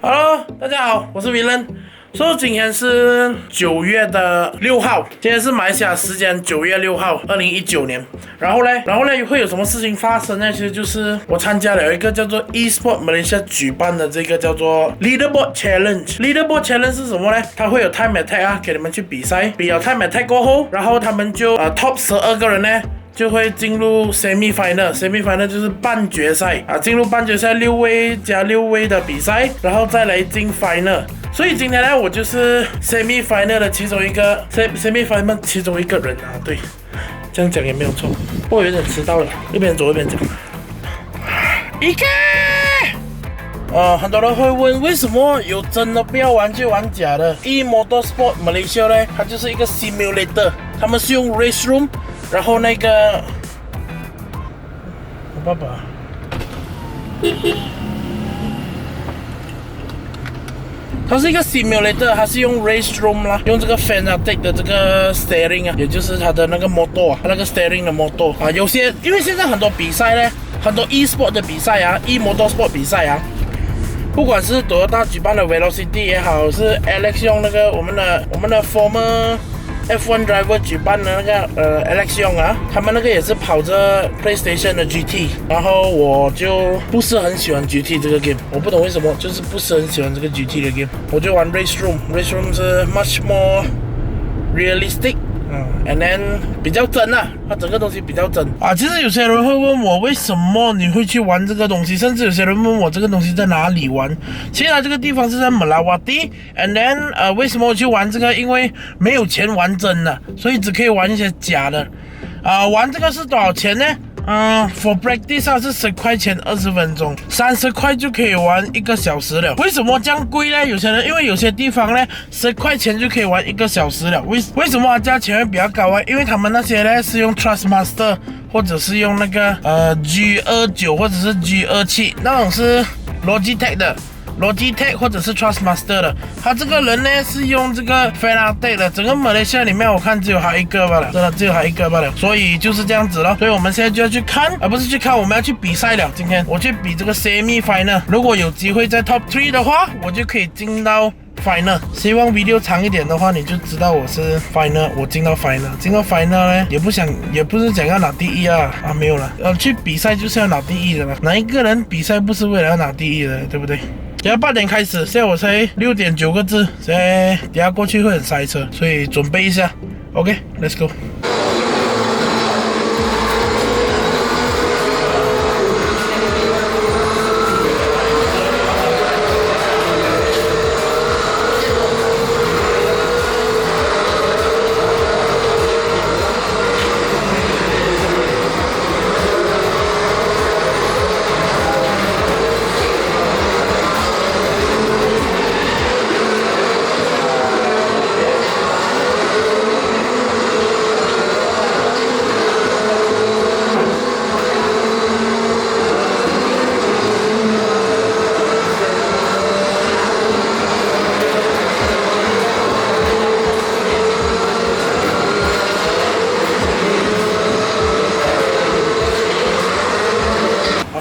Hello， 大家好，我是 Whelan。今天是9月6号，今天是马来西亚时间9月6号，2019年。然后呢会有什么事情发生呢？其实就是我参加了一个叫做 eSport Malaysia 举办的这个叫做 Leaderboard Challenge。Leaderboard Challenge 是什么呢？它会有 Time Attack 啊，给你们去比赛。比了 Time Attack 过后，然后他们就Top 12个人呢，就会进入 Semi Final 就是半决赛啊，进入半决赛6位加6位的比赛，然后再来进 Final。所以今天呢，我就是 Semi Final 的其中一个 Semi Final 其中一个人啊，对，这样讲也没有错。我有点迟到了，一边走一边讲。一个，很多人会问为什么有真的不要玩就玩假的。eMotorsport Malaysia 呢，它就是一个 simulator， 他们是用 Raceroom。然后那个，我爸爸，它是一个 simulator， 它是用 Raceroom 啦，用这个 Fanatic 的这个 steering 啊，也就是它的那个 motor 啊，那个 steering 的 motor 啊，有些因为现在很多比赛呢，很多 eSport 的比赛啊 ，eMotorsport 比赛啊，不管是Toyota举办的 Velocity 也好，是 Alex 用那个我们的 former F1 driver 举办的那个Alex 用啊，他们那个也是跑着 PlayStation 的 GT， 然后我就不是很喜欢 GT 这个 game， 我不懂为什么，就是不是很喜欢这个 GT 的 game， 我就玩 Raceroom 是 much more realistic。And then 比较真啊，它整个东西比较真啊。其实有些人会问我为什么你会去玩这个东西，甚至有些人问我这个东西在哪里玩。其实它这个地方是在马拉瓦蒂 ，and then 为什么我去玩这个？因为没有钱玩真的，所以只可以玩一些假的。玩这个是多少钱呢？For practice 是10块钱20分钟，30块就可以玩1个小时了。为什么这样贵呢？因为有些地方呢10块钱就可以玩1个小时了。为什么价钱会比较高啊？因为他们那些呢是用 Trustmaster 或者是用那个G29或者是 G27，那种是 Logitech 或者是 Trustmaster 的，他这个人呢是用这个 Fanatic 的，整个马来西亚里面我看只有他一个罢了，真的只有他一个罢了，所以就是这样子了。所以我们现在就要去看，不是去看，我们要去比赛了。今天我去比这个 Semi Final， 如果有机会在 Top 3的话，我就可以进到 Final。希望 video 长一点的话，你就知道我是 Final， 我进到 Final。进到 Final 呢，也不是讲要拿第一啊，没有了，去比赛就是要拿第一的了。哪一个人比赛不是为了要拿第一的，对不对？等下8点开始，现在我才6点9个字，现在等下过去会很塞车，所以准备一下。OK，let's go。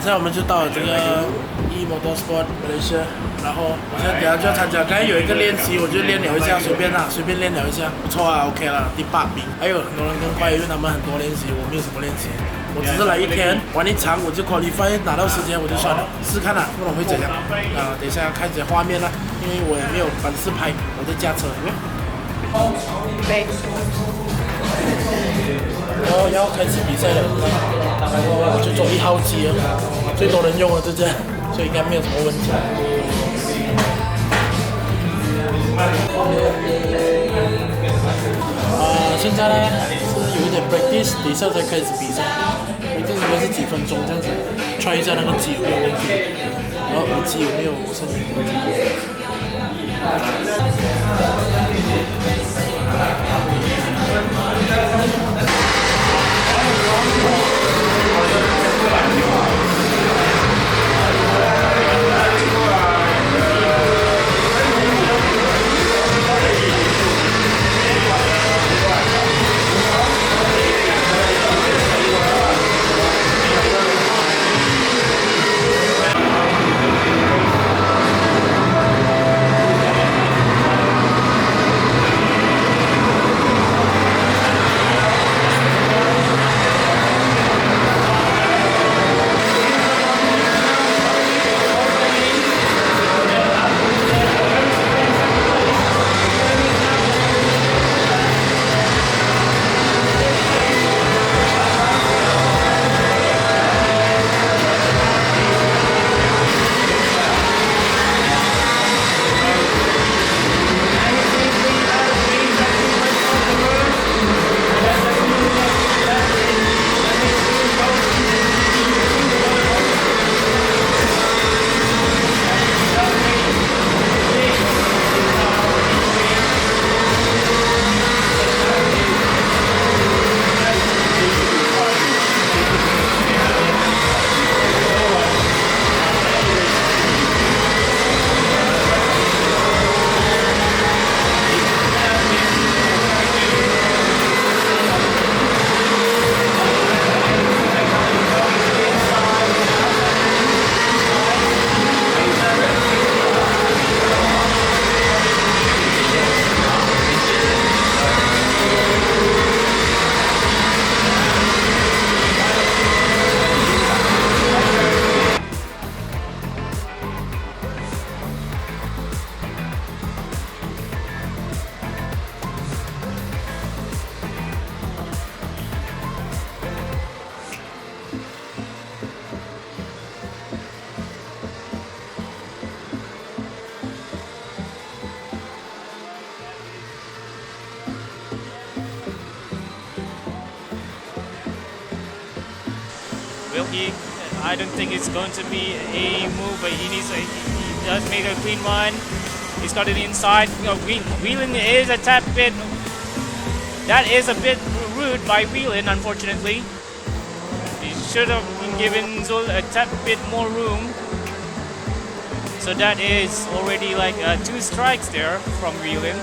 现在我们就到了这个 eMotorsport Malaysia， 然后我现在等下就要参加。刚才有一个练习，我就练了一下，随便练了一下，不错啊 ，OK 啦，第8名。还有很多人更快，因为他们很多练习，我没有什么练习，我只是来一天玩一场，我就 qualify 拿到时间我就算了，试看啦，不懂会怎样。等一下看这些画面啦，因为我也没有本事拍，我在驾车。然后要开始比赛了，然后我就走1号机了，最多人用了这样，所以应该没有什么问题。现在呢是有一点 practice， 等一下才开始比赛。这应该是几分钟这样子 ，try 一下那个机有没有问题，然后耳机有没有声音的问题。I don't think it's going to be a move, but he does make a clean run. He's got it inside. Whelan is a tad bit. That is a bit rude by Whelan, unfortunately. He should have been given Zul a tad bit more room. So that is already like 2 strikes there from Whelan.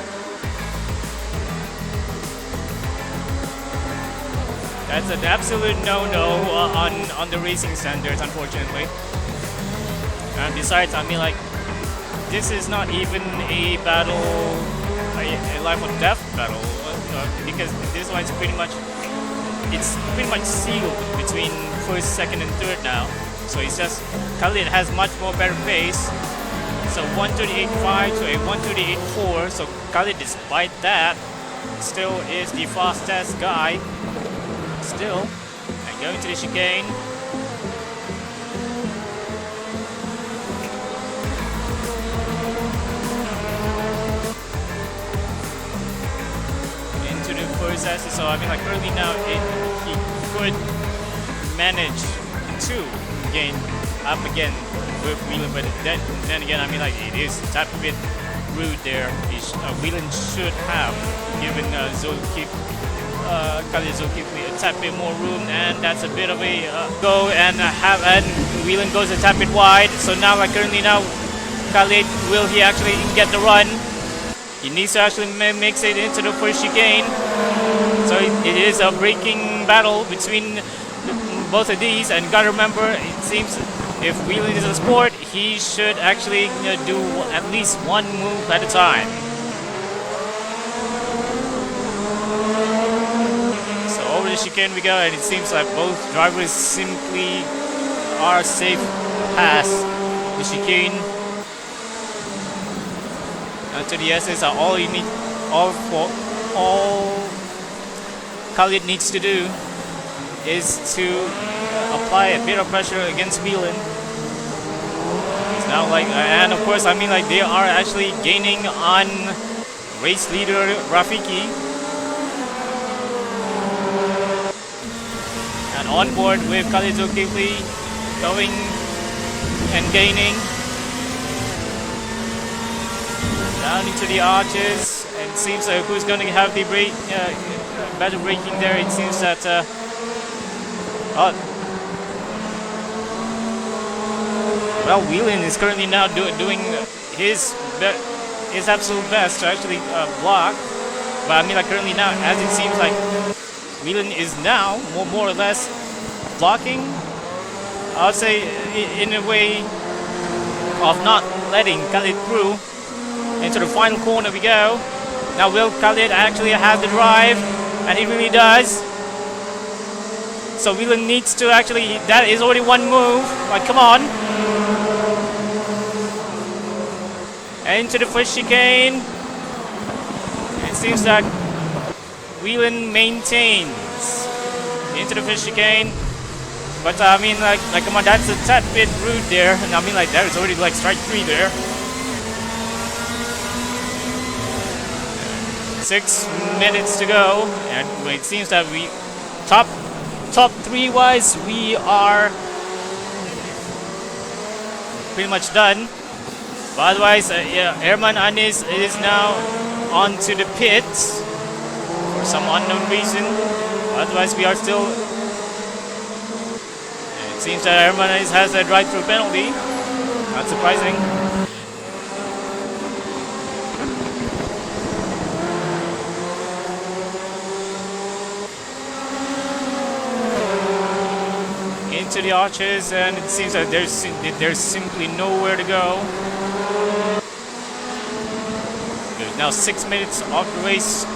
That's an absolute no-no on the racing standards, unfortunately. And besides, I mean, like, this is not even a battle, a life or death battle, because this one's pretty much sealed between first, second, and third now. So it's just Khalid has much more better pace. So 1:38.5 to a 1:38.4. So Khalid, despite that, still is the fastest guy. Still, and going to the chicane. Into the first essay. So I mean, like early now, he could manage to gain up again with Whelan, but then again, I mean, like it is a bit rude there. Whelan should have given Khalid Zulkifli a tad bit more room, and that's a bit of a go, and Whelan goes a tad bit wide. So now, like currently now, Khalid, will he actually get the run? He needs to actually mix it into the first chicane. So it is a braking battle between both of these, and gotta remember, it seems if Whelan is a sport, he should actually do at least one move at a time. So over the chicane we go, and it seems like both drivers simply are safe past the chicane. To the SS are all you need, all Khalid needs to do is to apply a bit of pressure against Whelan. It's now like, and of course, I mean, like they are actually gaining on race leader Rafiki. And on board with Khalid Zulkifli going and gaining. Down into the arches, and it seems like who's going to have the better braking there. It seems that well, Whelan is currently now doing his absolute best to actually block. But I mean, like currently now, as it seems like Whelan is now more or less blocking. I would say in a way of not letting Khalid through. Into the final corner we go. Now will Khalid actually have the drive? And he really does. So Whelan needs to actually, that is already one move. Like, come on. And into the first chicane. It seems that Whelan maintains into the first chicane. But I mean, like come on, that's a tad bit rude there. And I mean, like there is already like strike 3 there. 6 minutes to go, and it seems that we top 3 wise we are pretty much done. But otherwise, yeah, Erman Anis is now onto the pits for some unknown reason. Otherwise, we are still. It seems that Erman Anis has a drive-through penalty. Not surprising. To the arches, and it seems that there's simply nowhere to go. There's now 6 minutes of the race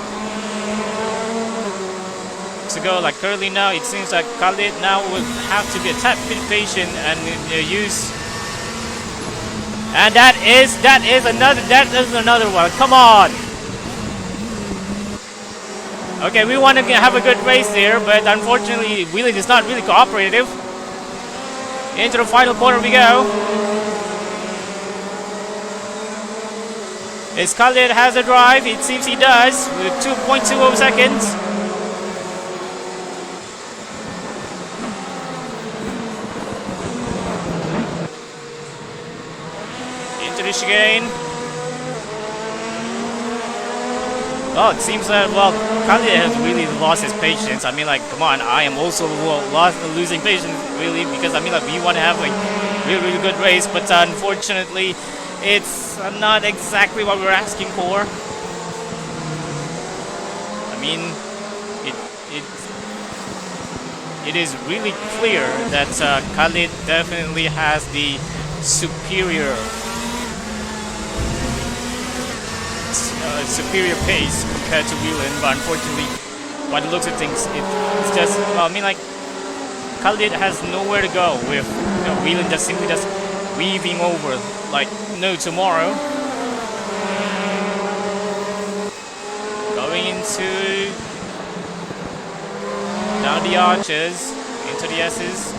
to go. Like currently now, it seems like Khalid now will have to be a tad bit patient and use. And that is another one. Come on. Okay, we want to have a good race there, but unfortunately, Whelan is not really cooperative. Into the final corner we go. Is Khalid has a drive? It seems he does with 2.20 seconds. the chicane. Well, it seems that, well, Khalid has really lost his patience. I mean, like, come on, I am also losing patience, really, because, I mean, like, we want to have a really, really good race, but unfortunately, it's not exactly what we're asking for. I mean, it is really clear that Khalid definitely has the superior pace compared to Whelan, but unfortunately, by the looks of things, it's just, well, I mean, like, Khalid has nowhere to go with, Whelan just simply just weaving over like no tomorrow. Going into down the arches into the S's.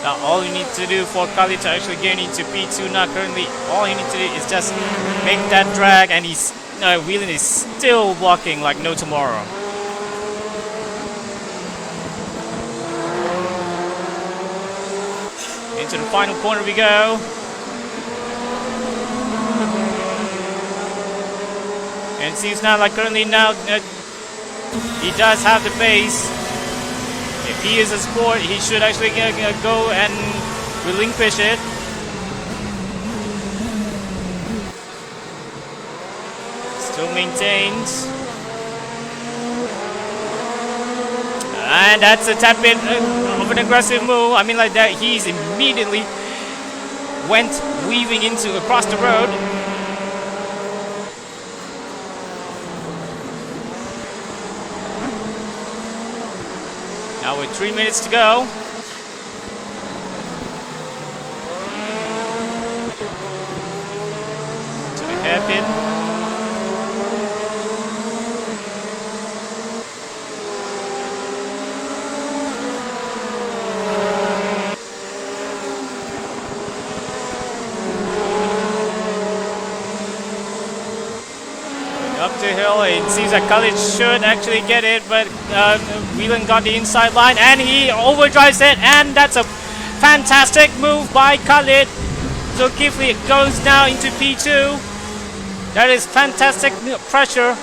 Now all you need to do for Khalid to actually get into P2 now currently, all you need to do is just make that drag, and he's Whelan is still blocking like no tomorrow. Into the final corner we go. And it seems now like currently now he does have the pace. If he is a sport, he should actually go and relinquish it. Still maintains. And that's a tad bit of an aggressive move. I mean, like that, he's immediately went weaving into across the road. Now with 3 minutes to go. To the hairpin. Up the hill, it seems that Khalid should actually get it, but Whelan got the inside line and he overdrives it, and that's a fantastic move by Khalid. So Kifli goes now into P2. That is fantastic pressure.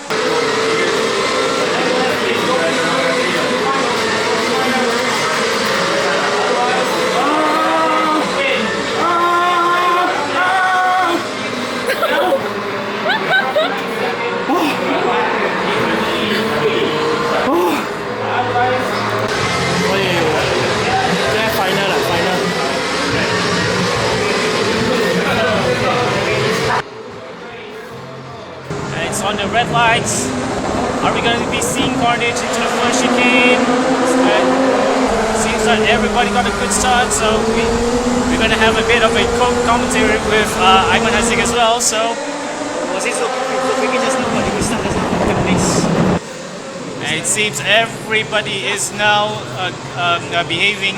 On the red lights, are we going to be seeing carnage into the first chicane? Seems like everybody got a good start, so we're going to have a bit of a commentary with Ayman Hasik as well. So and it seems everybody is now behaving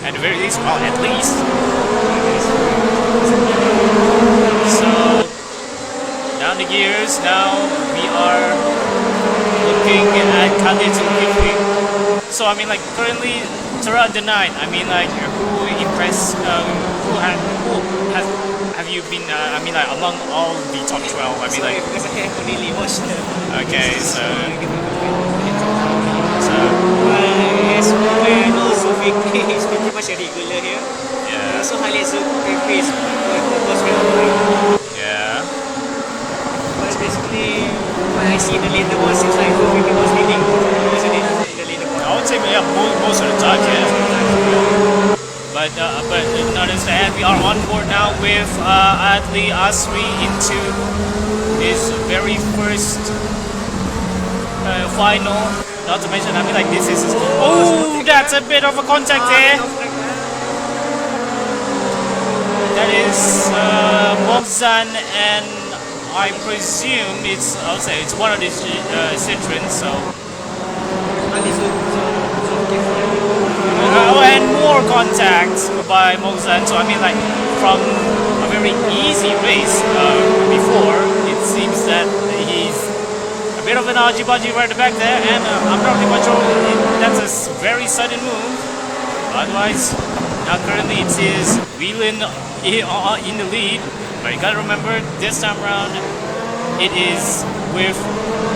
at the very least, well, at least. So down the gears, now we are looking at Khalid Zulkifli. So I mean, like currently throughout the night, I mean, like who impressed, who have you been, I mean, like among all the top 12, I mean, like, because I have only watched okay, so as and also Vicky is pretty much a regular here. yeah, So Khalid Zulkifli is was well. yeah. Basically, when I see the leaderboard, seems like Vicky was leading, wasn't it? The leaderboard. I would say yeah, most of the time, yeah. But notice that we are on board now with Adli Asri into his very first final. Not to mention, I mean, like this is that's a bit of a contact there. That is Mobzan, and I presume it's, I would say it's one of these Citroens, so. And more contact by Mobzan, so I mean, like from a very easy race before, it seems that he's a bit of an argy-bargy right at the back there, and I'm not really much sure, that's a very sudden move. Otherwise, now currently it is Whelan in the lead. But you gotta remember, this time around, it is with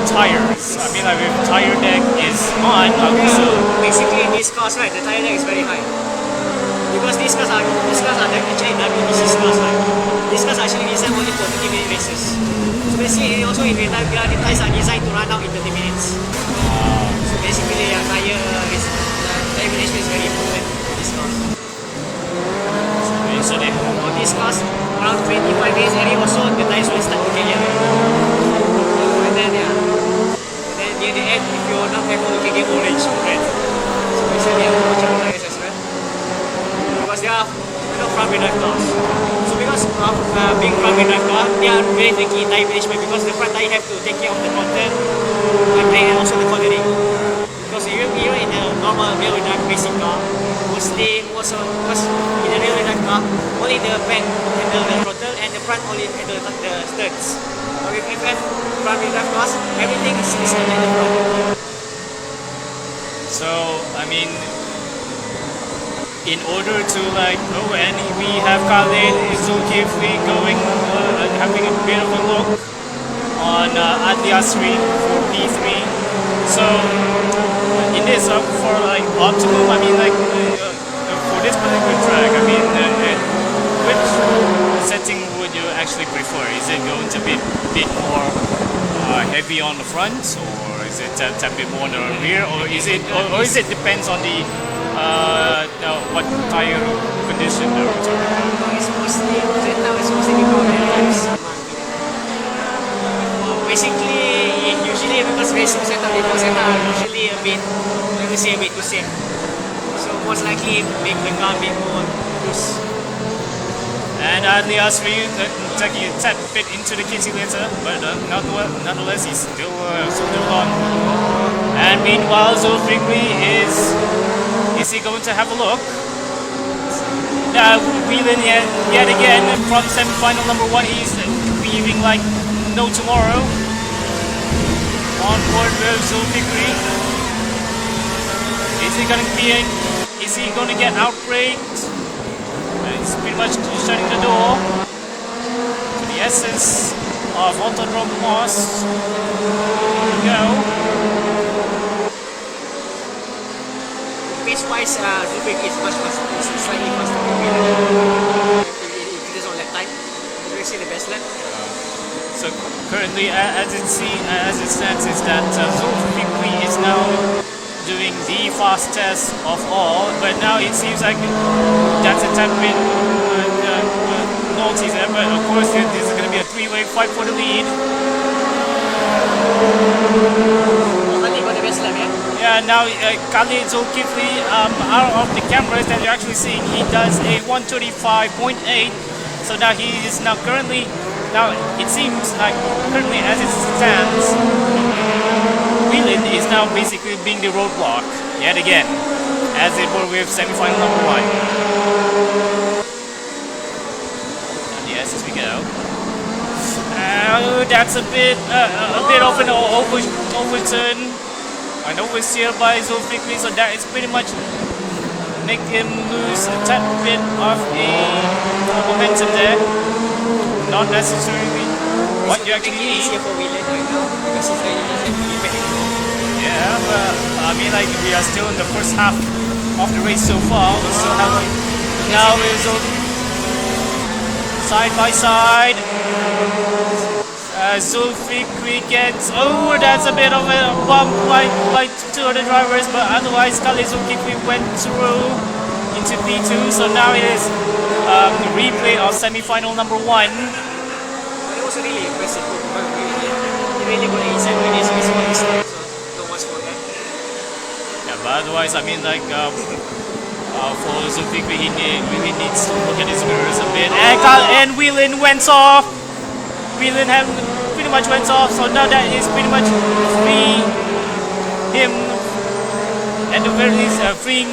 tires. I mean, like, with tire deck is on. So Basically, this cars, right, the tire deck is very high. Because these cars are actually WBC cars, right? These cars are actually designed only for 30-minute races. So basically, also in real time, the tires are designed to run out in 30 minutes. So basically, tire management is very important for these cars. so they, For these cars, around 25 minutes area or so, the tires will start to get yellow. And then, near the end, if you're not careful, you can get orange or red. So basically, you have to watch out tires as well. Because they are front wheel drive cars. So because of being front wheel drive car, they are very tricky in tire management because the front tire have to take care of the throttle, the brake, and also the cornering. Because even in the normal rear wheel drive basic car, because in the rear wheel drive car, only the back handle the throttle and the front only handle the studs. But with FF front wheel drive cars, everything is at the front. so I mean, in order to and we have Khaled Zulkifli going, having a bit of a look on Adliasri for P3. So in this for optimum, I mean for this particular track, I mean which setting would you actually prefer? Is it going to be a bit more heavy on the front, or is it a bit more on the rear, or is it depends on the what tire condition the roads are? It's mostly basically, usually because racing setup, are usually a bit, let me say, a bit too safe. So most likely make the car a bit more loose. And Adliasri taking a tad bit into the kitty later, but nonetheless he's still on. And meanwhile, Zulfikri is he going to have a look? Whelan yet again from semi-final number 1. He's leaving like no tomorrow. On board with Zulfikri. Is he going to get outbraked? He's pretty much shutting the door to the essence of Autodrome Moss. Here we go. Pace-wise, Zubik is much faster. It's slightly faster than Whelan. If it is on lap time, it's actually the best lap. So currently, as it stands, is that Zulfikri is now doing the fastest of all, but now it seems like that's a tad bit naughty there. But of course, this is going to be a three-way fight for the lead. Yeah, now Khalid Zulkifli, out of the cameras that you're actually seeing, he does a 135.8. So now he is now currently, it seems like currently as it stands, Whelan is now basically being the roadblock yet again, as it were with semi-final number 1. And yes, as we go. That's a bit of an overturn. An oversteer by Zulfikri, so that is pretty much make him lose a tad bit of a momentum there. Not necessarily what you actually need. Easier for Whelan right now because it's very easy to be back. Yeah, but I mean, like, we are still in the first half of the race so far. We still have now is side by side. Zulfikri gets, that's a bit of a bump by two other drivers, but otherwise Khalid Zulfikri went through into P2, so now it is the replay of semi-final number 1. But it was really impressive. He really got inside when he's missing on his leg, so don't watch for that. Yeah, but otherwise, I mean, like, for Zulfikri, he really needs to look at his mirrors a bit. And Whelan went off. Whelan pretty much went off, so now that is pretty much free him, at the very least freeing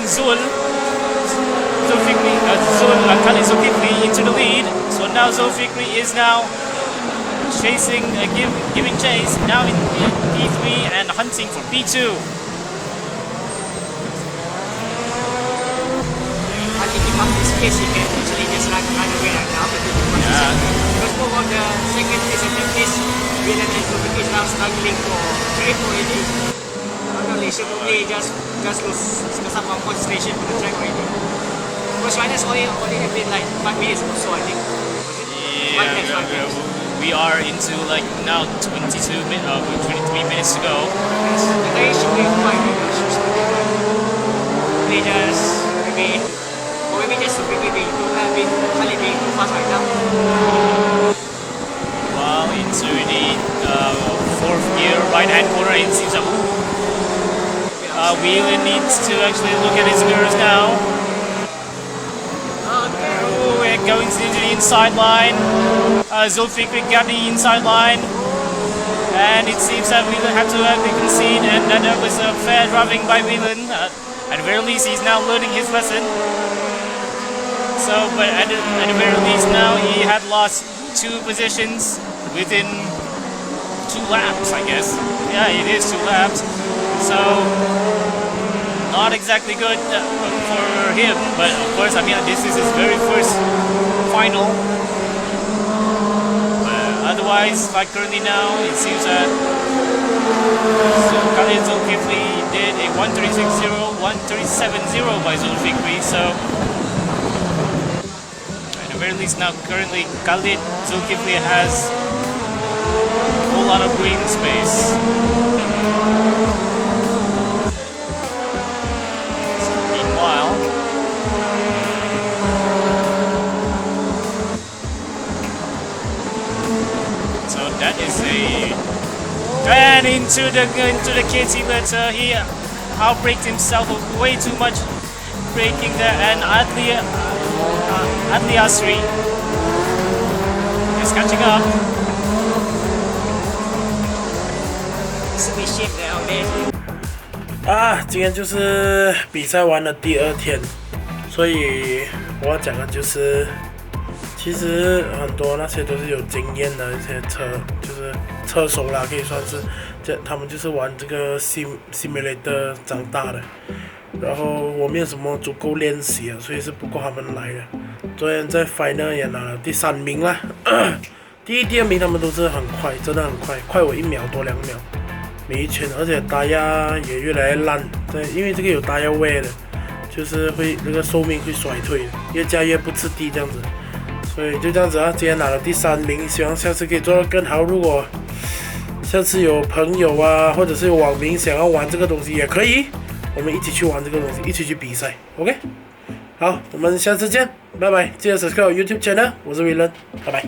Khalid Zulkifli into the lead. So now Zulfikri is now chasing, giving chase now in P3 and hunting for P2. place, you can actually just run away and after the position. Because both of the second place and third place, Whelan and Zulkifli is now struggling for grip already. They should probably just lose some concentration for the track already. Because right now it's only have been like 5 minutes or so, I think. Yeah, we are into like now 23 minutes to go. Yes, the guy should be fine. They just maybe just maybe don't have been being too fast right now. Well, into the fourth gear, right-hand corner, it seems that Whelan needs to actually look at his mirrors now. Oh, we're going into the inside line. Zulkifli got the inside line. And it seems that Whelan had to concede, and that was a fair driving by Whelan. At the very least, he's now learning his lesson. So, but at the very least now, he had lost 2 positions within 2 laps, I guess. Yeah, it is 2 laps. So, not exactly good for him, but of course, I mean, this is his very first final. But otherwise, like currently now, it seems that Zulkifli did a 136.0, 137.0 by Zulkifli, so at the very least now, currently, Zulkifli has a whole lot of breathing space. That is and into the kids. He outbraked himself way too much, braking there, and Adli Asri is catching up. 今天就是比赛完的第2天，所以我要讲的就是。其实很多那些都是有经验的一些就是车手啦，可以算是，他们就是玩这个 simulator 长大的。然后我没有什么足够练习啊，所以是不够他们来的。昨天在 final 也拿了第3名啦，第1、第2名他们都是很快，真的很快，快我1秒多2秒每一圈，而且打压也越来越烂。对，因为这个有打压位的，就是会那个寿命会衰退的，越加越不吃地这样子。所以就这样子啊，今天拿了第3名，希望下次可以做得更好。如果下次有朋友啊，或者是有网民想要玩这个东西，也可以，我们一起去玩这个东西，一起去比赛 ，OK？ 好，我们下次见，拜拜！记得 subscribe YouTube channel， 我是Whelan，拜拜。